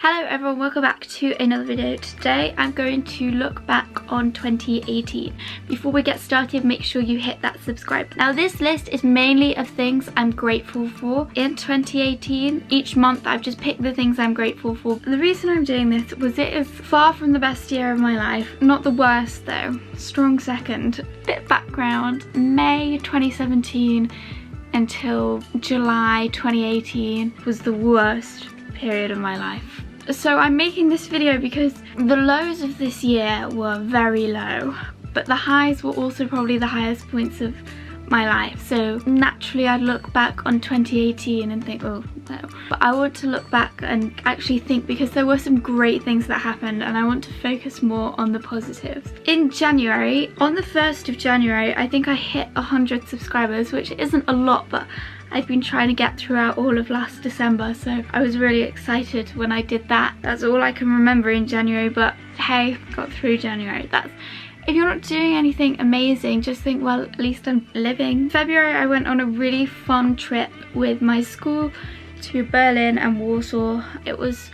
Hello everyone, welcome back to another video. Today I'm going to look back on 2018. Before we get started, make sure you hit that subscribe. Now this list is mainly of things I'm grateful for in 2018. Each month I've just picked the things I'm grateful for. The reason I'm doing this was it is far from the best year of my life. Not the worst though, strong second. Bit of background, May 2017 until July 2018 was the worst period of my life. So I'm making this video because the lows of this year were very low, but the highs were also probably the highest points of my life. So naturally I'd look back on 2018 and think, oh no. But I want to look back and actually think, because there were some great things that happened and I want to focus more on the positives. In January, on the 1st of January, I think I hit 100 subscribers, which isn't a lot, but I've been trying to get throughout all of last December, so I was really excited when I did that. That's all I can remember in January, but hey, got through January. If you're not doing anything amazing, just think, well, at least I'm living. February, I went on a really fun trip with my school to Berlin and Warsaw. It was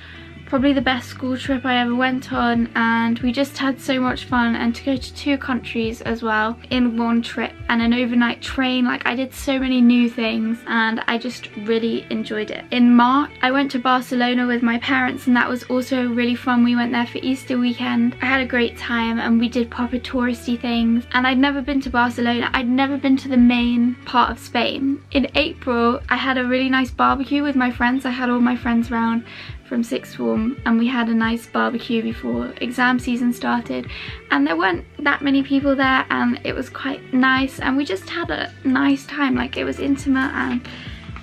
probably the best school trip I ever went on, and we just had so much fun. And to go to 2 countries as well in one trip and an overnight train, like I did so many new things and I just really enjoyed it. In March I went to Barcelona with my parents and that was also really fun. We went there for Easter weekend. I had a great time and we did proper touristy things, and I'd never been to Barcelona. I'd never been to the main part of Spain. In April I had a really nice barbecue with my friends. I had all my friends round from sixth form and we had a nice barbecue before exam season started, and there weren't that many people there and it was quite nice and we just had a nice time. Like, it was intimate and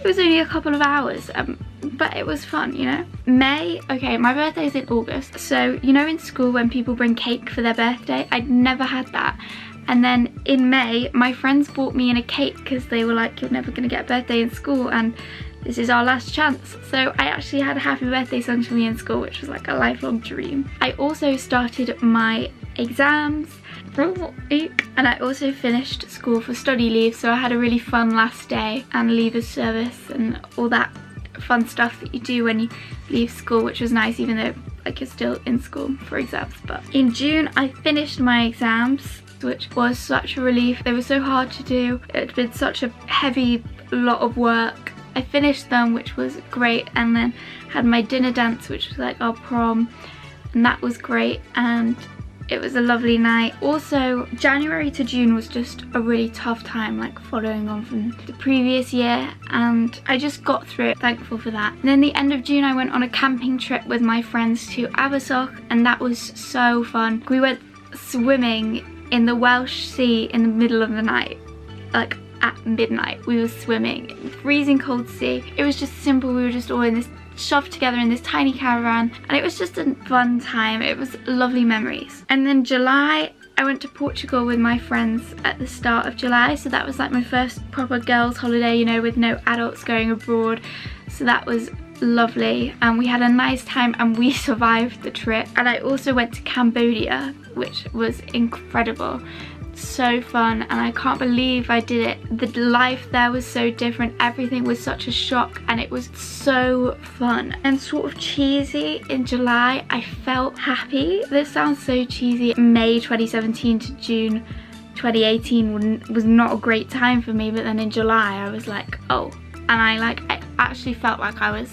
it was only a couple of hours, but it was fun, you know. May, okay, my birthday's in August, so you know in school when people bring cake for their birthday, I'd never had that. And then in May my friends bought me in a cake because they were like, you're never gonna get a birthday in school and this is our last chance. So I actually had a happy birthday sung to me in school, which was like a lifelong dream. I also started my exams and I also finished school for study leave, so I had a really fun last day and leavers service and all that fun stuff that you do when you leave school, which was nice even though like you're still in school for exams. But in June I finished my exams, which was such a relief. They were so hard to do. It had been such a heavy lot of work. I finished them, which was great, and then had my dinner dance, which was like our prom, and that was great and it was a lovely night. Also, January to June was just a really tough time, like following on from the previous year, and I just got through it, thankful for that. And then the end of June I went on a camping trip with my friends to Abersoch and that was so fun. We went swimming in the Welsh Sea in the middle of the night, like at midnight. We were swimming in the freezing cold sea. It was just simple. We were just all in this, shoved together in this tiny caravan, and it was just a fun time. It was lovely memories. And then July I went to Portugal with my friends at the start of July, so that was like my first proper girls holiday, you know, with no adults going abroad, so that was lovely and we had a nice time and we survived the trip. And I also went to Cambodia, which was incredible, so fun, and I can't believe I did it. The life there was so different, everything was such a shock and it was so fun and sort of cheesy. In July I felt happy. This sounds so cheesy. May 2017 to June 2018 was not a great time for me, but then in July I was like, oh, and I actually felt like I was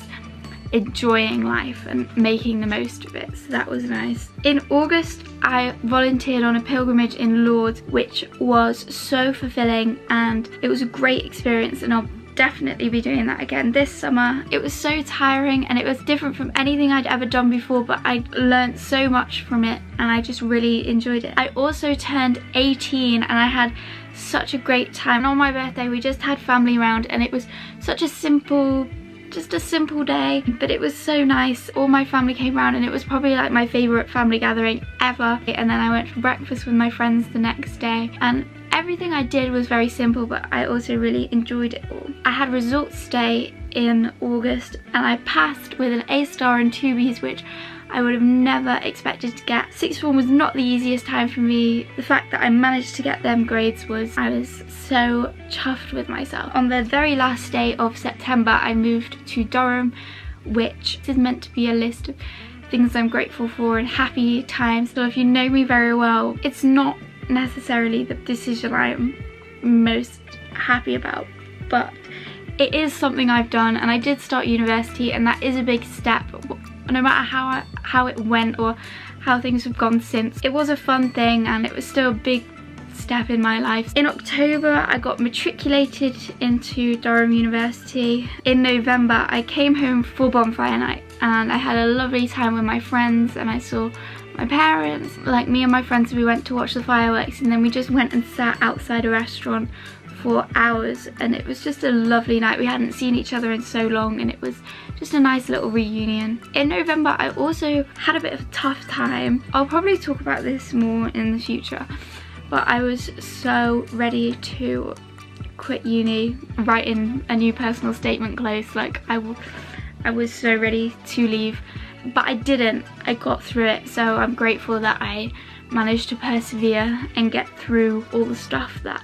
enjoying life and making the most of it, so that was nice. In August I volunteered on a pilgrimage in Lourdes, which was so fulfilling and it was a great experience, and I'll definitely be doing that again this summer. It was so tiring and it was different from anything I'd ever done before, but I learned so much from it and I just really enjoyed it. I also turned 18 and I had such a great time. On my birthday we just had family around and it was such a simple, just a simple day, but it was so nice. All my family came around and it was probably like my favourite family gathering ever. And then I went for breakfast with my friends the next day and everything I did was very simple, but I also really enjoyed it all. I had results day in August and I passed with an A star and 2 Bs, which I would have never expected to get. Sixth form was not the easiest time for me. The fact that I managed to get them grades was, I was so chuffed with myself. On the very last day of September I moved to Durham which is meant to be a list of things I'm grateful for and happy times. So if you know me very well, it's not necessarily the decision I am most happy about, but it is something I've done, and I did start university, and that is a big step. No matter how it went or how things have gone since, it was a fun thing and it was still a big step in my life. In October I got matriculated into Durham University. In November I came home for bonfire night and I had a lovely time with my friends, and I saw my parents. Like, me and my friends, we went to watch the fireworks, and then we just went and sat outside a restaurant for hours, and it was just a lovely night. We hadn't seen each other in so long, and it was just a nice little reunion. In November I also had a bit of a tough time. I'll probably talk about this more in the future, but I was so ready to quit uni, writing a new personal statement close. Like, I was so ready to leave, but I didn't. I got through it, so I'm grateful that I managed to persevere and get through all the stuff that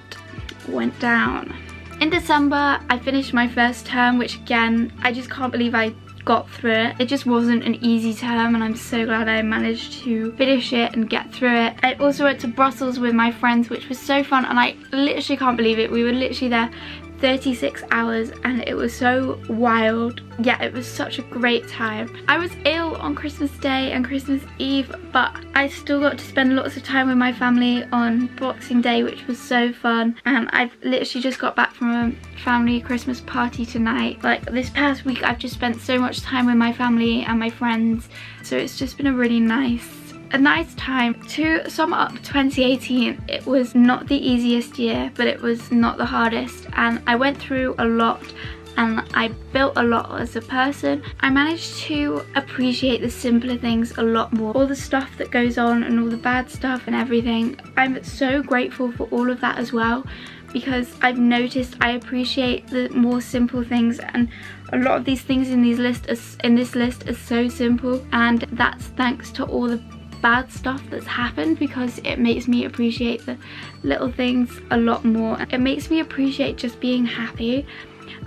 went down. In December I finished my first term, which again, I just can't believe I got through it. It just wasn't an easy term, and I'm so glad I managed to finish it and get through it. I also went to Brussels with my friends, which was so fun, and I literally can't believe it. We were literally there 36 hours and it was so wild. Yeah, it was such a great time. I was ill on Christmas Day and Christmas Eve, but I still got to spend lots of time with my family on Boxing Day, which was so fun. And I've literally just got back from a family Christmas party tonight. Like, this past week I've just spent so much time with my family and my friends, so it's just been a really nice time. To sum up 2018, it was not the easiest year, but it was not the hardest, and I went through a lot and I built a lot as a person. I managed to appreciate the simpler things a lot more. All the stuff that goes on and all the bad stuff and everything, I'm so grateful for all of that as well, because I've noticed I appreciate the more simple things, and a lot of these things in this list are so simple, and that's thanks to all the bad stuff that's happened, because it makes me appreciate the little things a lot more. It makes me appreciate just being happy.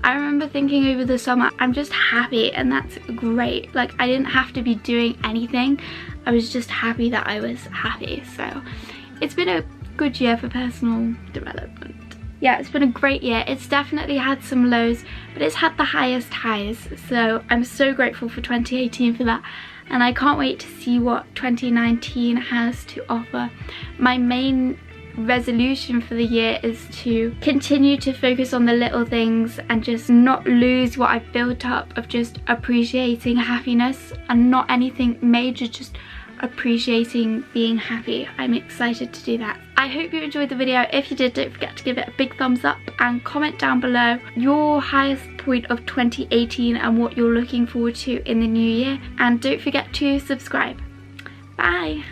I remember thinking over the summer, I'm just happy, and that's great. Like, I didn't have to be doing anything, I was just happy that I was happy. So it's been a good year for personal development. Yeah, it's been a great year. It's definitely had some lows, but it's had the highest highs, so I'm so grateful for 2018 for that, and I can't wait to see what 2019 has to offer. My main resolution for the year is to continue to focus on the little things and just not lose what I've built up of just appreciating happiness, and not anything major, just appreciating being happy. I'm excited to do that. I hope you enjoyed the video. If you did, don't forget to give it a big thumbs up and comment down below your highest point of 2018 and what you're looking forward to in the new year, and don't forget to subscribe. Bye.